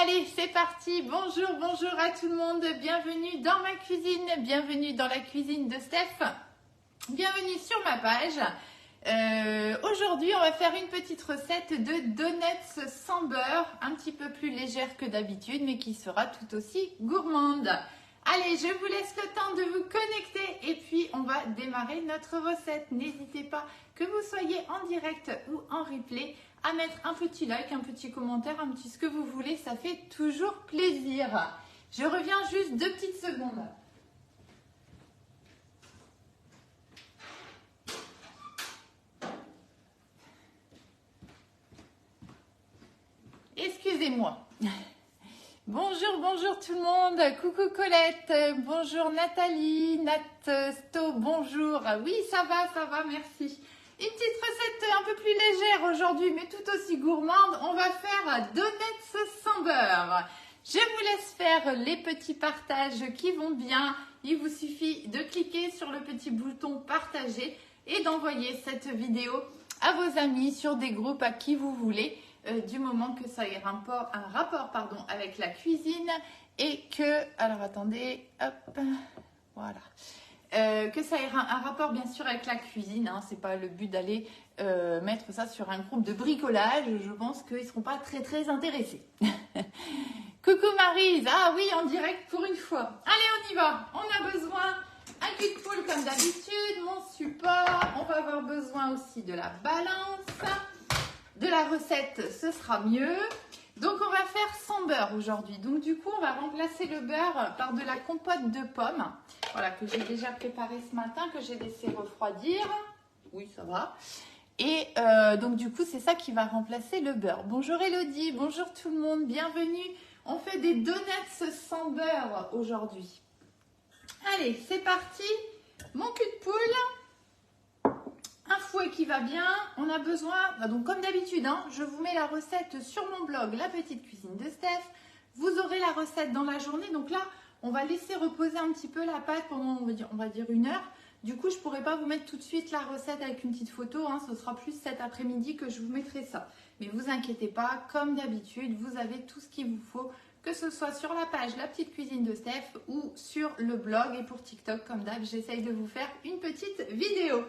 Allez, c'est parti. Bonjour, bonjour à tout le monde. Bienvenue dans ma cuisine. Bienvenue dans la cuisine de Steph. Bienvenue sur ma page. Aujourd'hui, on va faire une petite recette de donuts sans beurre, un petit peu plus légère que d'habitude, mais qui sera tout aussi gourmande. Allez, je vous laisse le temps de vous connecter et puis on va démarrer notre recette. N'hésitez pas, que vous soyez en direct ou en replay, à mettre un petit like, un petit commentaire, un petit ce que vous voulez, ça fait toujours plaisir. Je reviens juste 2 petites secondes. Excusez-moi. Bonjour, bonjour tout le monde. Coucou Colette. Bonjour Nathalie, Natsto, bonjour. Oui, ça va, merci. Une petite recette un peu plus légère aujourd'hui, mais tout aussi gourmande. On va faire donuts sans beurre. Je vous laisse faire les petits partages qui vont bien. Il vous suffit de cliquer sur le petit bouton partager et d'envoyer cette vidéo à vos amis sur des groupes à qui vous voulez. Du moment que ça ait un rapport avec la cuisine et que, alors attendez, hop, voilà, que ça ait un rapport bien sûr avec la cuisine, hein, c'est pas le but d'aller mettre ça sur un groupe de bricolage, je pense qu'ils ne seront pas très intéressés. Coucou Maryse, ah oui, en direct pour une fois. Allez, on y va, on a besoin un cul de poule comme d'habitude, mon support, on va avoir besoin aussi de la balance. De la recette, ce sera mieux. Donc, on va faire sans beurre aujourd'hui. Donc, du coup, on va remplacer le beurre par de la compote de pommes. Voilà, que j'ai déjà préparée ce matin, que j'ai laissé refroidir. Oui, ça va. Et donc, du coup, c'est ça qui va remplacer le beurre. Bonjour Elodie, bonjour tout le monde, bienvenue. On fait des donuts sans beurre aujourd'hui. Allez, c'est parti. Mon cul de poule. Un fouet qui va bien, on a besoin, donc comme d'habitude, hein, je vous mets la recette sur mon blog, la petite cuisine de Steph. Vous aurez la recette dans la journée, donc là, on va laisser reposer un petit peu la pâte pendant, on va dire 1 heure. Du coup, je ne pourrai pas vous mettre tout de suite la recette avec une petite photo, hein, ce sera plus cet après-midi que je vous mettrai ça. Mais vous inquiétez pas, comme d'habitude, vous avez tout ce qu'il vous faut, que ce soit sur la page La Petite Cuisine de Steph ou sur le blog et pour TikTok, comme d'hab, j'essaye de vous faire une petite vidéo.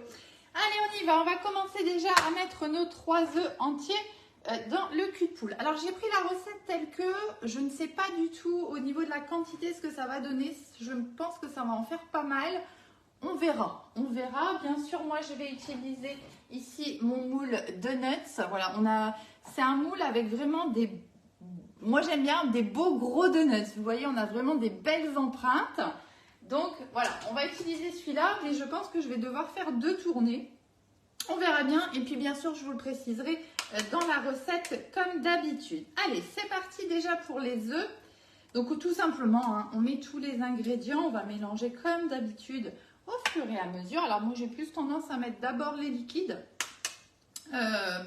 Allez, on y va. On va commencer déjà à mettre nos 3 œufs entiers dans le cul de poule. Alors, j'ai pris la recette telle que je ne sais pas du tout au niveau de la quantité ce que ça va donner. Je pense que ça va en faire pas mal. On verra. On verra. Bien sûr, moi, je vais utiliser ici mon moule donuts. Voilà, c'est un moule avec vraiment des... Moi, j'aime bien des beaux gros donuts. Vous voyez, on a vraiment des belles empreintes. Donc voilà, on va utiliser celui-là, mais je pense que je vais devoir faire 2 tournées. On verra bien, et puis bien sûr, je vous le préciserai dans la recette comme d'habitude. Allez, c'est parti déjà pour les œufs. Donc tout simplement, hein, on met tous les ingrédients, on va mélanger comme d'habitude au fur et à mesure. Alors moi, j'ai plus tendance à mettre d'abord les liquides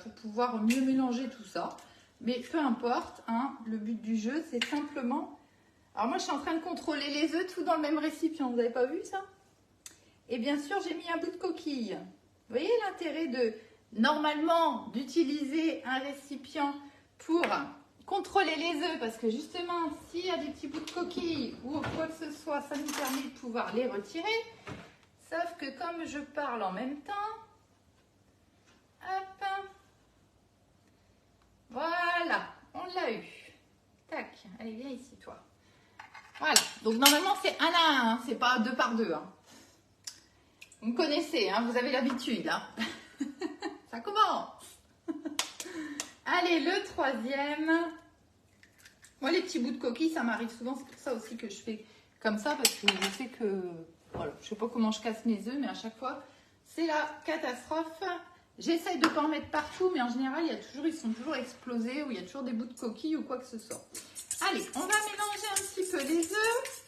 pour pouvoir mieux mélanger tout ça. Mais peu importe, hein, le but du jeu, c'est simplement... Alors moi, je suis en train de contrôler les œufs, tout dans le même récipient. Vous n'avez pas vu ça? Et bien sûr, j'ai mis un bout de coquille. Vous voyez l'intérêt de, normalement, d'utiliser un récipient pour contrôler les œufs. Parce que justement, s'il y a des petits bouts de coquille ou quoi que ce soit, ça nous permet de pouvoir les retirer. Sauf que comme je parle en même temps, hop, voilà, on l'a eu. Tac, allez, viens ici, toi. Voilà, donc normalement c'est 1 à 1, hein, c'est pas 2 par 2. Hein. Vous me connaissez, hein, vous avez l'habitude. Hein. Ça commence. Allez, le 3e. Moi, les petits bouts de coquille, ça m'arrive souvent. C'est pour ça aussi que je fais comme ça, parce que je sais que... Voilà, je sais pas comment je casse mes œufs, mais à chaque fois, c'est la catastrophe. J'essaye de ne pas en mettre partout, mais en général, ils sont toujours explosés ou il y a toujours des bouts de coquille ou quoi que ce soit. Allez, on va mélanger un petit peu les œufs.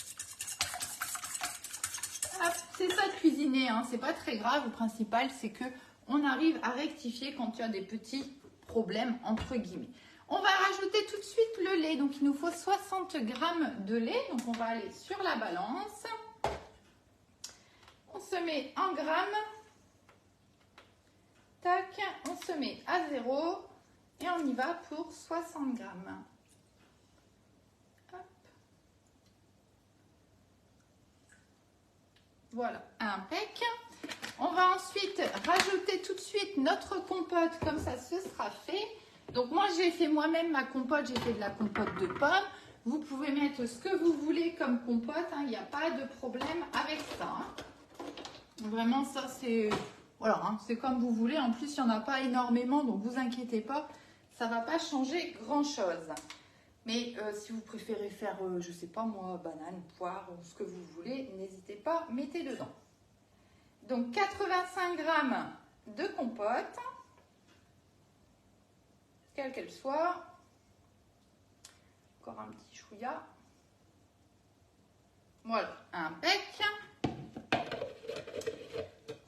C'est ça de cuisiner, hein, c'est pas très grave. Le principal, c'est que on arrive à rectifier quand il y a des petits problèmes, entre guillemets. On va rajouter tout de suite le lait. Donc, il nous faut 60 g de lait. Donc, on va aller sur la balance. On se met en grammes. Tac, on se met à 0. Et on y va pour 60 g. Voilà, impec. On va ensuite rajouter tout de suite notre compote, comme ça ce sera fait. Donc moi j'ai fait moi-même ma compote, j'ai fait de la compote de pommes. Vous pouvez mettre ce que vous voulez comme compote, il n'y a pas de problème avec ça. Vraiment ça c'est voilà, c'est comme vous voulez. En plus il n'y en a pas énormément, donc vous inquiétez pas, ça ne va pas changer grand-chose. Mais si vous préférez faire, je ne sais pas moi, banane, poire, ce que vous voulez, n'hésitez pas, mettez dedans. Donc 85 g de compote, quelle qu'elle soit. Encore un petit chouïa. Voilà, impec.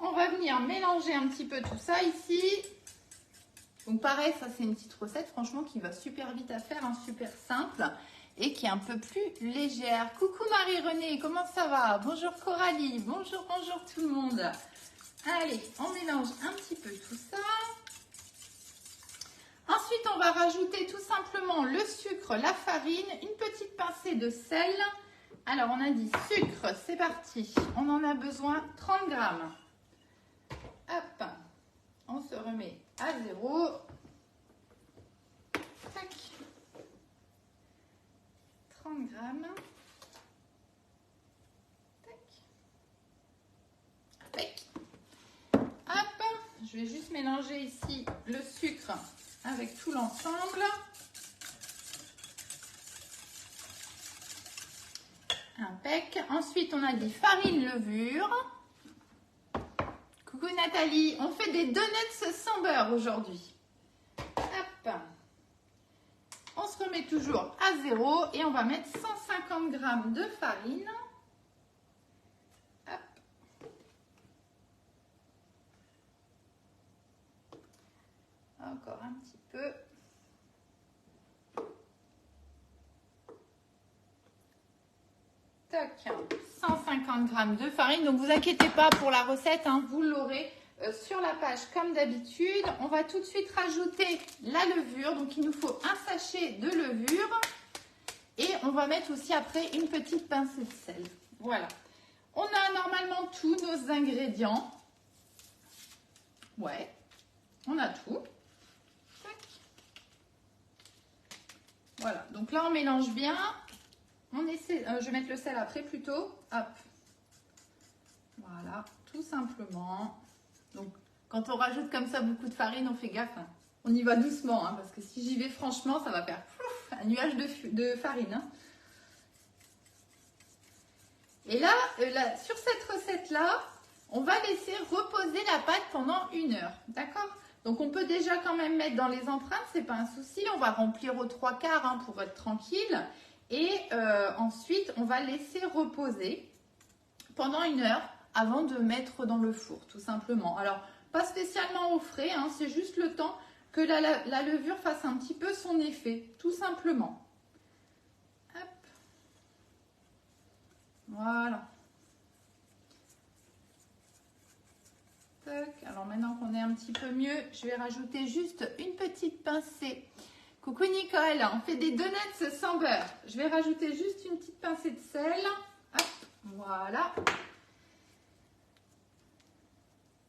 On va venir mélanger un petit peu tout ça ici. Donc pareil, ça c'est une petite recette franchement qui va super vite à faire, super simple et qui est un peu plus légère. Coucou Marie-Renée, comment ça va? Bonjour Coralie, bonjour tout le monde. Allez, on mélange un petit peu tout ça. Ensuite, on va rajouter tout simplement le sucre, la farine, une petite pincée de sel. Alors, on a dit sucre, c'est parti. On en a besoin 30 g. Hop, on se remet à 0. Tac. 30 g. Tac. Hop, je vais juste mélanger ici le sucre avec tout l'ensemble. Impec. Ensuite, on a dit farine levure. Coucou Nathalie, on fait des donuts sans beurre aujourd'hui. Hop. On se remet toujours à 0 et on va mettre 150 g de farine. Hop. Encore un petit peu. Tac. 150 g de farine. Donc, vous inquiétez pas pour la recette, vous l'aurez sur la page comme d'habitude. On va tout de suite rajouter la levure. Donc, il nous faut un sachet de levure. Et on va mettre aussi après une petite pincée de sel. Voilà. On a normalement tous nos ingrédients. Ouais. On a tout. Voilà, donc là on mélange bien. On essaie, je vais mettre le sel après plutôt. Hop. Voilà, tout simplement. Donc quand on rajoute comme ça beaucoup de farine, on fait gaffe. On y va doucement, parce que si j'y vais franchement, ça va faire un nuage de farine. Et là, sur cette recette-là, on va laisser reposer la pâte pendant 1 heure. D'accord ? Donc, on peut déjà quand même mettre dans les empreintes, c'est pas un souci. On va remplir aux 3/4 pour être tranquille. Et ensuite, on va laisser reposer pendant 1 heure avant de mettre dans le four, tout simplement. Alors, pas spécialement au frais, c'est juste le temps que la levure fasse un petit peu son effet, tout simplement. Hop. Voilà. Alors maintenant qu'on est un petit peu mieux, je vais rajouter juste une petite pincée. Coucou Nicole, on fait des donuts sans beurre. Je vais rajouter juste une petite pincée de sel. Hop, voilà.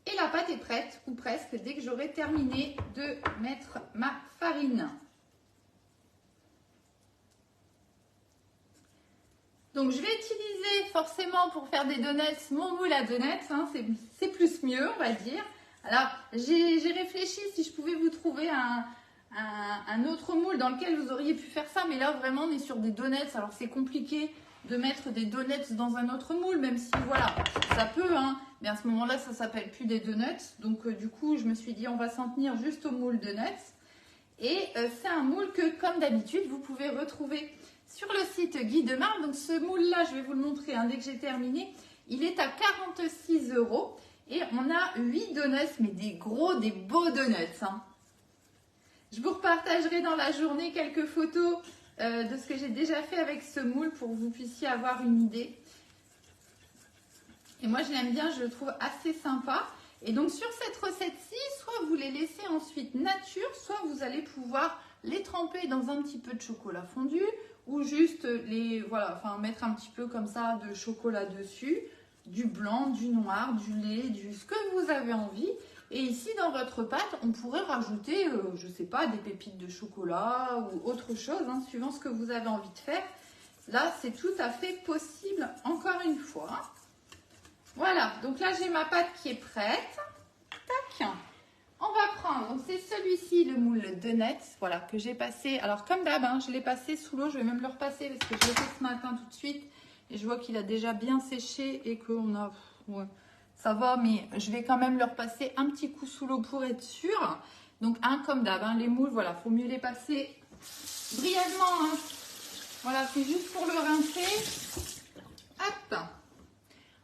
Et la pâte est prête, ou presque, dès que j'aurai terminé de mettre ma farine. Donc, je vais utiliser forcément pour faire des donuts mon moule à donuts. C'est plus mieux, on va dire. Alors, j'ai réfléchi si je pouvais vous trouver un autre moule dans lequel vous auriez pu faire ça. Mais là, vraiment, on est sur des donuts. Alors, c'est compliqué de mettre des donuts dans un autre moule, même si, voilà, ça peut. Mais à ce moment-là, ça ne s'appelle plus des donuts. Donc, du coup, je me suis dit, on va s'en tenir juste au moule donuts. Et c'est un moule que, comme d'habitude, vous pouvez retrouver sur le site Guy de Marle. Donc ce moule-là, je vais vous le montrer dès que j'ai terminé. Il est à 46 € et on a 8 donuts, mais des beaux donuts. Je vous repartagerai dans la journée quelques photos de ce que j'ai déjà fait avec ce moule pour que vous puissiez avoir une idée. Et moi, je l'aime bien, je le trouve assez sympa. Et donc sur cette recette-ci, soit vous les laissez ensuite nature, soit vous allez pouvoir les tremper dans un petit peu de chocolat fondu ou juste mettre un petit peu comme ça de chocolat dessus. du blanc, du noir, du lait, ce que vous avez envie. Et ici, dans votre pâte, on pourrait rajouter, je ne sais pas, des pépites de chocolat ou autre chose, hein, suivant ce que vous avez envie de faire. Là, c'est tout à fait possible, encore une fois. Voilà, donc là, j'ai ma pâte qui est prête. Tac. On va prendre, donc c'est celui-ci, le moule Donuts, voilà, que j'ai passé. Alors, comme d'hab, hein, je l'ai passé sous l'eau, je vais même le repasser parce que je l'ai fait ce matin tout de suite. Et je vois qu'il a déjà bien séché et qu'on a... Ouais, ça va, mais je vais quand même le repasser un petit coup sous l'eau pour être sûr. Donc, comme d'hab, hein, les moules, voilà, il faut mieux les passer brièvement. Hein. Voilà, c'est juste pour le rincer. Hop.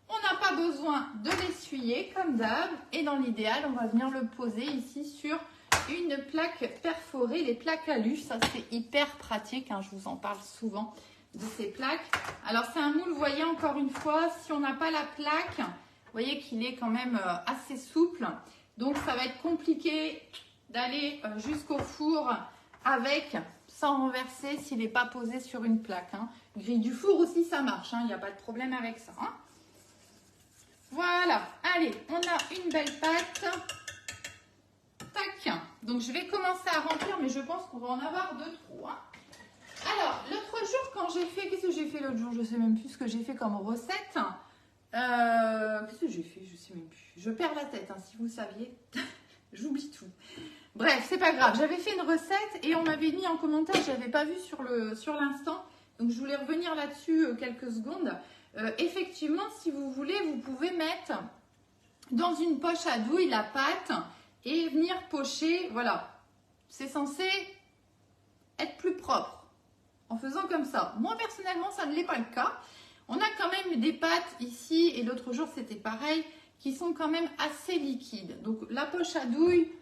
On n'a pas besoin de l'essuyer comme d'hab. Et dans l'idéal, on va venir le poser ici sur une plaque perforée. Les plaques alu, ça c'est hyper pratique. Hein, je vous en parle souvent de ces plaques. Alors c'est un moule, vous voyez encore une fois, si on n'a pas la plaque, vous voyez qu'il est quand même assez souple. Donc ça va être compliqué d'aller jusqu'au four avec, sans renverser s'il n'est pas posé sur une plaque. Hein. Grille du four aussi ça marche, il n'y a pas de problème avec ça. Hein. Voilà, allez, on a une belle pâte. Tac. Donc je vais commencer à remplir, mais je pense qu'on va en avoir deux trop. Hein. Alors, l'autre jour, quand j'ai fait... Qu'est-ce que j'ai fait l'autre jour? Je ne sais même plus ce que j'ai fait comme recette. Qu'est-ce que j'ai fait? Je ne sais même plus. Je perds la tête, hein, si vous saviez. J'oublie tout. Bref, c'est pas grave. J'avais fait une recette et on m'avait mis en commentaire, je n'avais pas vu sur l'instant. Donc, je voulais revenir là-dessus quelques secondes. Effectivement, si vous voulez, vous pouvez mettre dans une poche à douille la pâte et venir pocher. Voilà. C'est censé être plus propre. En faisant comme ça. Moi, personnellement, ça ne l'est pas le cas. On a quand même des pâtes ici, et l'autre jour, c'était pareil, qui sont quand même assez liquides. Donc, la poche à douille,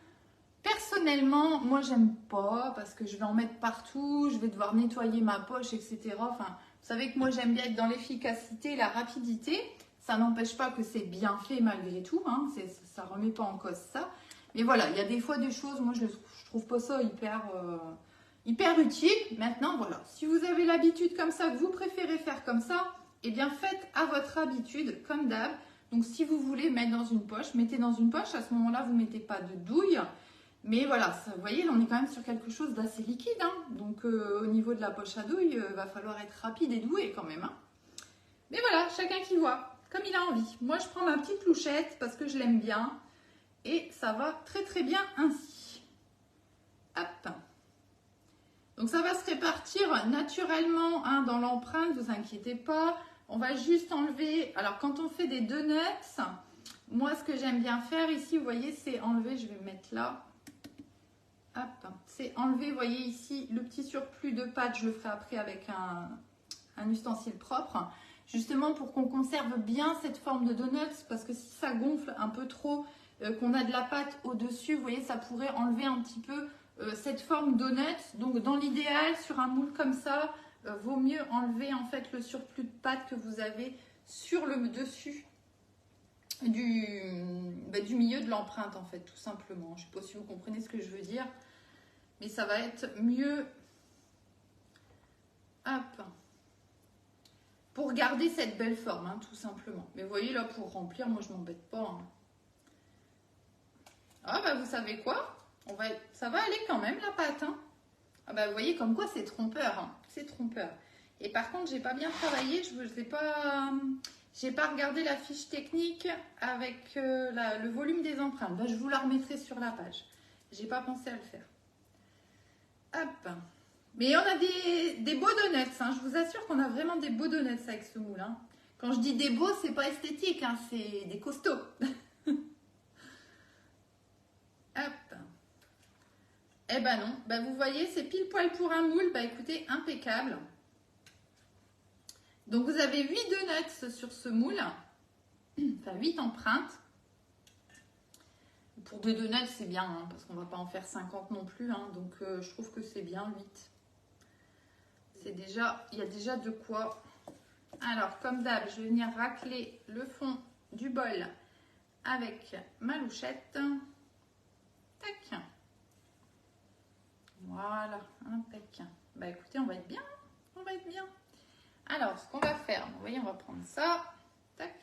personnellement, moi, j'aime pas parce que je vais en mettre partout, je vais devoir nettoyer ma poche, etc. Enfin, vous savez que moi, j'aime bien être dans l'efficacité, la rapidité. Ça n'empêche pas que c'est bien fait malgré tout. Hein. Ça ne remet pas en cause ça. Mais voilà, il y a des fois des choses, moi, je trouve pas ça hyper utile. Maintenant, voilà, si vous avez l'habitude comme ça, que vous préférez faire comme ça, eh bien, faites à votre habitude, comme d'hab. Donc, si vous voulez mettre dans une poche, mettez dans une poche. À ce moment-là, vous ne mettez pas de douille. Mais voilà, ça, vous voyez, on est quand même sur quelque chose d'assez liquide. Hein. Donc, au niveau de la poche à douille, il va falloir être rapide et doué quand même. Hein. Mais voilà, chacun qui voit, comme il a envie. Moi, je prends ma petite louchette parce que je l'aime bien. Et ça va très très bien ainsi. Hop. Donc ça va se répartir naturellement hein, dans l'empreinte, ne vous inquiétez pas. On va juste enlever, alors quand on fait des donuts, moi ce que j'aime bien faire ici, vous voyez, c'est enlever, je vais mettre là. Hop, c'est enlever, vous voyez ici, le petit surplus de pâte, je le ferai après avec un ustensile propre. Justement pour qu'on conserve bien cette forme de donuts, parce que si ça gonfle un peu trop, qu'on a de la pâte au-dessus, vous voyez, ça pourrait enlever un petit peu cette forme donut. Donc dans l'idéal, sur un moule comme ça, vaut mieux enlever en fait le surplus de pâte que vous avez sur le dessus du milieu de l'empreinte en fait, tout simplement. Je ne sais pas si vous comprenez ce que je veux dire, mais ça va être mieux. Hop. Pour garder cette belle forme, hein, tout simplement. Mais vous voyez là, pour remplir, moi je m'embête pas. Hein. Ah bah vous savez quoi? Ça va aller quand même la pâte. Hein. Ah bah vous voyez comme quoi c'est trompeur. Hein. C'est trompeur. Et par contre, j'ai pas bien travaillé. J'ai pas regardé la fiche technique avec le volume des empreintes. Bah, je vous la remettrai sur la page. J'ai pas pensé à le faire. Hop. Mais on a des beaux donuts. Hein. Je vous assure qu'on a vraiment des beaux donuts avec ce moule. Hein. Quand je dis des beaux, c'est pas esthétique. Hein. C'est des costauds. Hop. Eh ben non, ben vous voyez, c'est pile poil pour un moule. Ben écoutez, impeccable. Donc vous avez 8 donuts sur ce moule. Enfin 8 empreintes. Pour 2 donuts, c'est bien, hein, parce qu'on ne va pas en faire 50 non plus. Hein, donc je trouve que c'est bien 8. C'est déjà, il y a déjà de quoi. Alors comme d'hab, je vais venir racler le fond du bol avec ma louchette. Tac. Voilà, impec. Bah écoutez, on va être bien. On va être bien. Alors, ce qu'on va faire, vous voyez, on va prendre ça. Tac.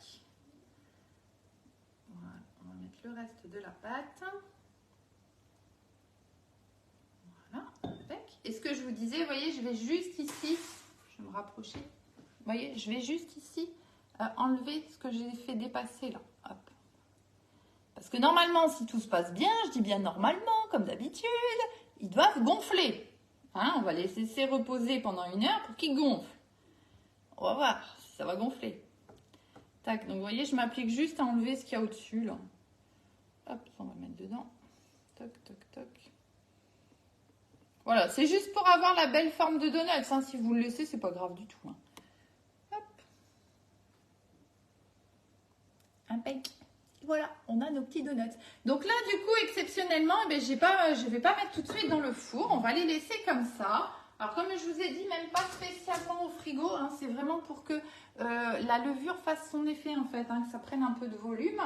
mettre le reste de la pâte. Voilà, avec. Et ce que je vous disais, vous voyez, je vais juste ici, je vais me rapprocher. Vous voyez, je vais juste ici enlever ce que j'ai fait dépasser là. Hop. Parce que normalement, si tout se passe bien, je dis bien normalement, comme d'habitude, ils doivent gonfler. Hein, on va les laisser reposer pendant 1 heure pour qu'ils gonflent. On va voir si ça va gonfler. Tac, donc vous voyez, je m'applique juste à enlever ce qu'il y a au-dessus là. Hop, on va mettre dedans. Toc, toc, toc. Voilà, c'est juste pour avoir la belle forme de donuts. Hein. Si vous le laissez, c'est pas grave du tout. Hein. Hop. Impec. Voilà, on a nos petits donuts. Donc là, du coup, exceptionnellement, je ne vais pas mettre tout de suite dans le four. On va les laisser comme ça. Alors, comme je vous ai dit, même pas spécialement au frigo. Hein, c'est vraiment pour que la levure fasse son effet, en fait. Hein, que ça prenne un peu de volume.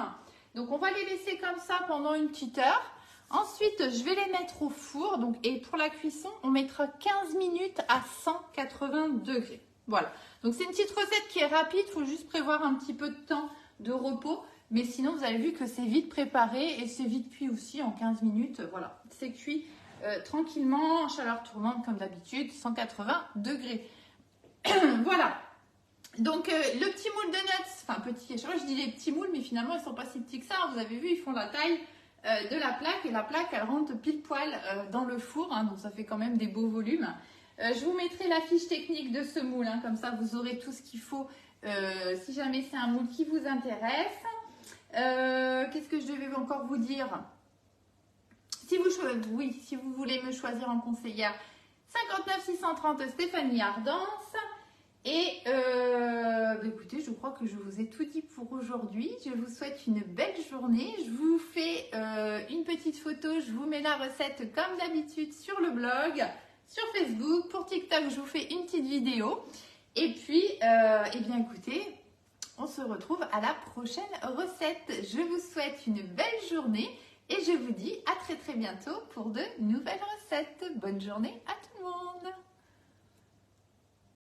Donc, on va les laisser comme ça pendant une petite heure. Ensuite, je vais les mettre au four. Donc, et pour la cuisson, on mettra 15 minutes à 180 degrés. Voilà. Donc, c'est une petite recette qui est rapide. Il faut juste prévoir un petit peu de temps de repos. Mais sinon, vous avez vu que c'est vite préparé et c'est vite cuit aussi en 15 minutes. Voilà, c'est cuit tranquillement, en chaleur tournante comme d'habitude, 180 degrés. Voilà. Donc, le petit moule de nuts, enfin petit, je dis les petits moules, mais finalement, ils ne sont pas si petits que ça. Vous avez vu, ils font la taille de la plaque et la plaque, elle rentre pile poil dans le four. Hein, donc, ça fait quand même des beaux volumes. Je vous mettrai la fiche technique de ce moule. Hein, comme ça, vous aurez tout ce qu'il faut si jamais c'est un moule qui vous intéresse. Qu'est-ce que je devais encore vous dire? Si vous voulez me choisir en conseillère, 59 630 Stéphanie Ardence. Et écoutez, je crois que je vous ai tout dit pour aujourd'hui. Je vous souhaite une belle journée. Je vous fais une petite photo. Je vous mets la recette comme d'habitude sur le blog, sur Facebook. Pour TikTok, je vous fais une petite vidéo. Et puis, eh bien écoutez, on se retrouve à la prochaine recette. Je vous souhaite une belle journée et je vous dis à très très bientôt pour de nouvelles recettes. Bonne journée à tout le monde.